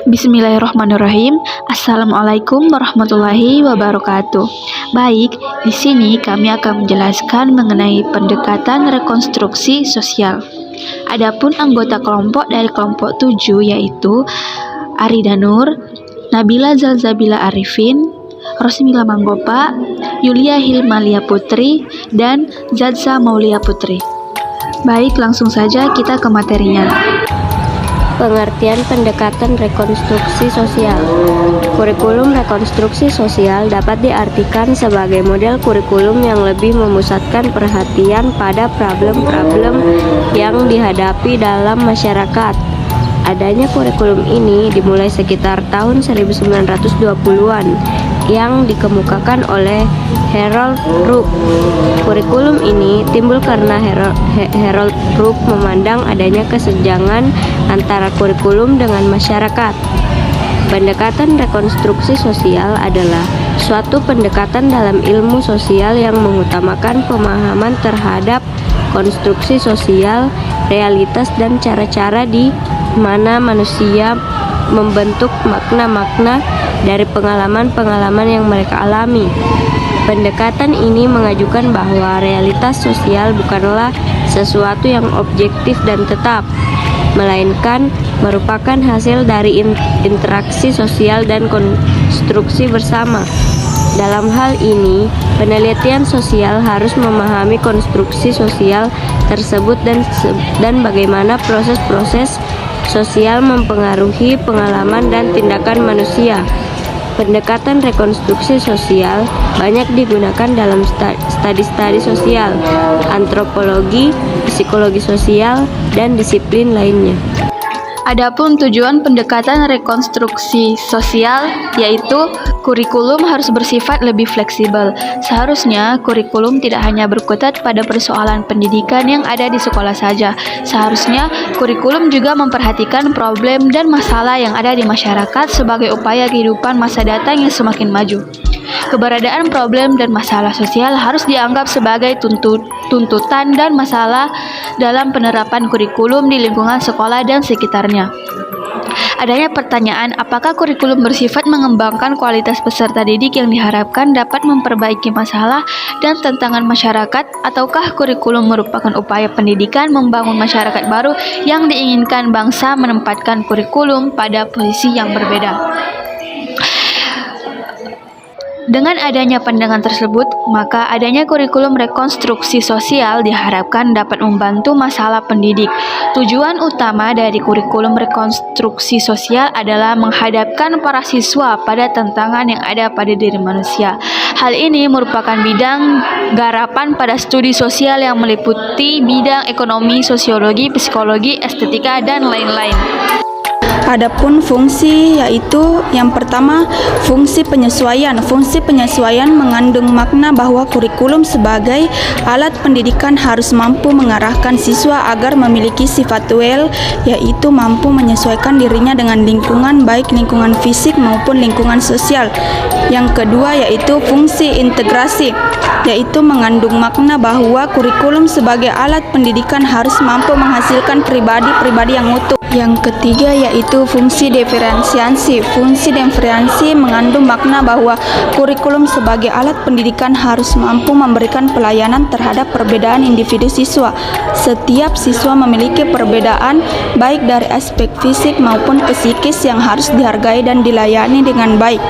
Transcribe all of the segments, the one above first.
Bismillahirrahmanirrahim. Assalamualaikum warahmatullahi wabarakatuh. Baik, di sini kami akan menjelaskan mengenai pendekatan rekonstruksi sosial. Adapun anggota kelompok dari kelompok 7 yaitu Arida Nur, Nabila Zalzabila Arifin, Rosmila Manggopa, Yulia Hilmalia Putri, dan Zadza Maulia Putri. Baik, langsung saja kita ke materinya. Pengertian pendekatan rekonstruksi sosial. Kurikulum rekonstruksi sosial dapat diartikan sebagai model kurikulum yang lebih memusatkan perhatian pada problem-problem yang dihadapi dalam masyarakat. Adanya kurikulum ini dimulai sekitar tahun 1920-an yang dikemukakan oleh Harold Rook. Kurikulum ini timbul karena Harold Rook memandang adanya kesenjangan antara kurikulum dengan masyarakat. Pendekatan rekonstruksi sosial adalah suatu pendekatan dalam ilmu sosial yang mengutamakan pemahaman terhadap konstruksi sosial, realitas, dan cara-cara di mana manusia membentuk makna-makna dari pengalaman-pengalaman yang mereka alami. Pendekatan ini mengajukan bahwa realitas sosial bukanlah sesuatu yang objektif dan tetap, melainkan merupakan hasil dari interaksi sosial dan konstruksi bersama. Dalam hal ini, penelitian sosial harus memahami konstruksi sosial tersebut dan bagaimana proses-proses sosial mempengaruhi pengalaman dan tindakan manusia. Pendekatan rekonstruksi sosial banyak digunakan dalam studi-studi sosial, antropologi, psikologi sosial, dan disiplin lainnya. Adapun tujuan pendekatan rekonstruksi sosial yaitu kurikulum harus bersifat lebih fleksibel. Seharusnya kurikulum tidak hanya berkutat pada persoalan pendidikan yang ada di sekolah saja. Seharusnya kurikulum juga memperhatikan problem dan masalah yang ada di masyarakat sebagai upaya kehidupan masa datang yang semakin maju. Keberadaan problem dan masalah sosial harus dianggap sebagai tuntutan dan masalah dalam penerapan kurikulum di lingkungan sekolah dan sekitarnya. Adanya pertanyaan, apakah kurikulum bersifat mengembangkan kualitas peserta didik yang diharapkan dapat memperbaiki masalah dan tantangan masyarakat, ataukah kurikulum merupakan upaya pendidikan membangun masyarakat baru yang diinginkan bangsa menempatkan kurikulum pada posisi yang berbeda? Dengan adanya pandangan tersebut, maka adanya kurikulum rekonstruksi sosial diharapkan dapat membantu masalah pendidik. Tujuan utama dari kurikulum rekonstruksi sosial adalah menghadapkan para siswa pada tantangan yang ada pada diri manusia. Hal ini merupakan bidang garapan pada studi sosial yang meliputi bidang ekonomi, sosiologi, psikologi, estetika, dan lain-lain. Adapun fungsi yaitu yang pertama, fungsi penyesuaian. Fungsi penyesuaian mengandung makna bahwa kurikulum sebagai alat pendidikan harus mampu mengarahkan siswa agar memiliki sifat well, yaitu mampu menyesuaikan dirinya dengan lingkungan, baik lingkungan fisik maupun lingkungan sosial. Yang kedua yaitu fungsi integrasi, yaitu mengandung makna bahwa kurikulum sebagai alat pendidikan harus mampu menghasilkan pribadi-pribadi yang utuh. Yang ketiga yaitu fungsi diferensiasi. Fungsi diferensiasi mengandung makna bahwa kurikulum sebagai alat pendidikan harus mampu memberikan pelayanan terhadap perbedaan individu siswa. Setiap siswa memiliki perbedaan baik dari aspek fisik maupun psikis yang harus dihargai dan dilayani dengan baik.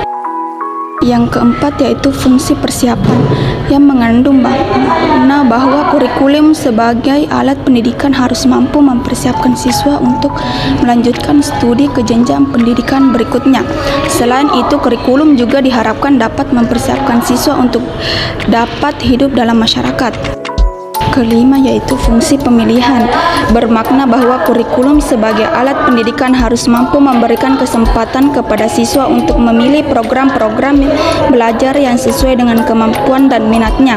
Yang keempat yaitu fungsi persiapan, yang mengandung makna bahwa kurikulum sebagai alat pendidikan harus mampu mempersiapkan siswa untuk melanjutkan studi ke jenjang pendidikan berikutnya. Selain itu, kurikulum juga diharapkan dapat mempersiapkan siswa untuk dapat hidup dalam masyarakat. Kelima yaitu fungsi pemilihan, bermakna bahwa kurikulum sebagai alat pendidikan harus mampu memberikan kesempatan kepada siswa untuk memilih program-program belajar yang sesuai dengan kemampuan dan minatnya.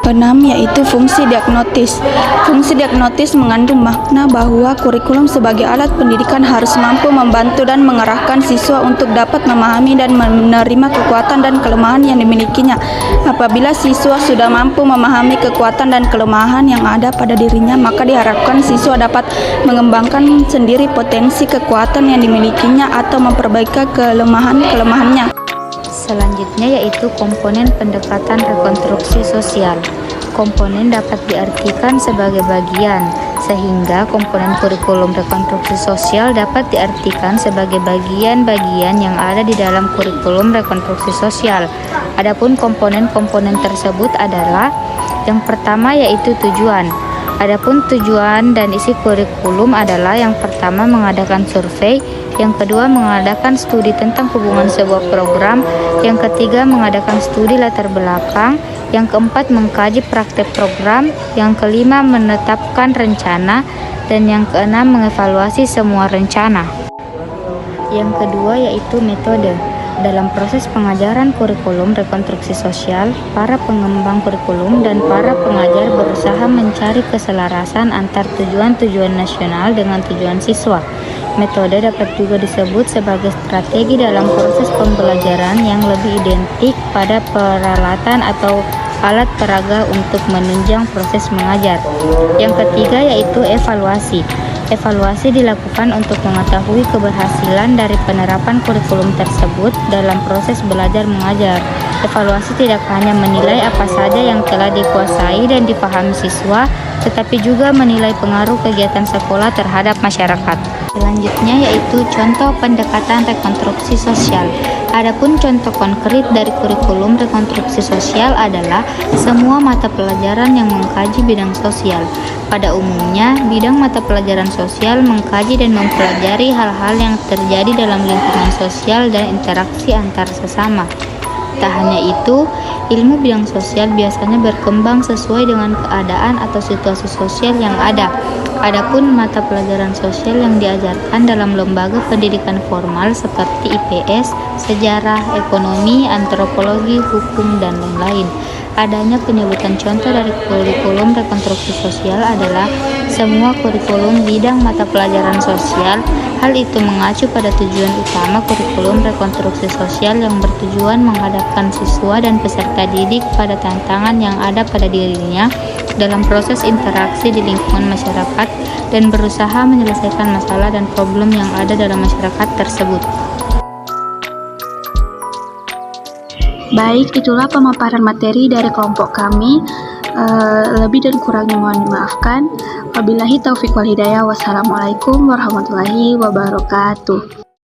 keenam yaitu fungsi diagnotis. Fungsi diagnotis mengandung makna bahwa kurikulum sebagai alat pendidikan harus mampu membantu dan mengarahkan siswa untuk dapat memahami dan menerima kekuatan dan kelemahan yang dimilikinya. Apabila siswa sudah mampu memahami kekuatan dan kelemahan yang ada pada dirinya, maka diharapkan siswa dapat mengembangkan sendiri potensi kekuatan yang dimilikinya atau memperbaiki kelemahan-kelemahannya. Selanjutnya yaitu komponen pendekatan rekonstruksi sosial. Komponen dapat diartikan sebagai bagian, sehingga komponen kurikulum rekonstruksi sosial dapat diartikan sebagai bagian-bagian yang ada di dalam kurikulum rekonstruksi sosial. Adapun komponen-komponen tersebut adalah yang pertama yaitu tujuan. Adapun tujuan dan isi kurikulum adalah yang pertama mengadakan survei, yang kedua mengadakan studi tentang hubungan sebuah program, yang ketiga mengadakan studi latar belakang, yang keempat mengkaji praktek program, yang kelima menetapkan rencana, dan yang keenam mengevaluasi semua rencana. Yang kedua yaitu metode. Dalam proses pengajaran kurikulum rekonstruksi sosial, para pengembang kurikulum dan para pengajar berusaha mencari keselarasan antar tujuan-tujuan nasional dengan tujuan siswa. Metode dapat juga disebut sebagai strategi dalam proses pembelajaran yang lebih identik pada peralatan atau alat peraga untuk menunjang proses mengajar. Yang ketiga yaitu evaluasi. Evaluasi dilakukan untuk mengetahui keberhasilan dari penerapan kurikulum tersebut dalam proses belajar mengajar. Evaluasi tidak hanya menilai apa saja yang telah dikuasai dan dipahami siswa, tetapi juga menilai pengaruh kegiatan sekolah terhadap masyarakat. Selanjutnya yaitu contoh pendekatan rekonstruksi sosial. Adapun contoh konkret dari kurikulum rekonstruksi sosial adalah semua mata pelajaran yang mengkaji bidang sosial. Pada umumnya, bidang mata pelajaran sosial mengkaji dan mempelajari hal-hal yang terjadi dalam lingkungan sosial dan interaksi antar sesama. Tak hanya itu, ilmu bidang sosial biasanya berkembang sesuai dengan keadaan atau situasi sosial yang ada. Adapun mata pelajaran sosial yang diajarkan dalam lembaga pendidikan formal seperti IPS, sejarah, ekonomi, antropologi, hukum, dan lain-lain. Adanya penyebutan contoh dari kurikulum rekonstruksi sosial adalah semua kurikulum bidang mata pelajaran sosial. Hal itu mengacu pada tujuan utama kurikulum rekonstruksi sosial yang bertujuan menghadapkan siswa dan peserta didik pada tantangan yang ada pada dirinya dalam proses interaksi di lingkungan masyarakat dan berusaha menyelesaikan masalah dan problem yang ada dalam masyarakat tersebut. Baik, itulah pemaparan materi dari kelompok kami. Lebih dan kurangnya mohon dimaafkan. Wabillahi taufiq wal hidayah. Wassalamualaikum warahmatullahi wabarakatuh.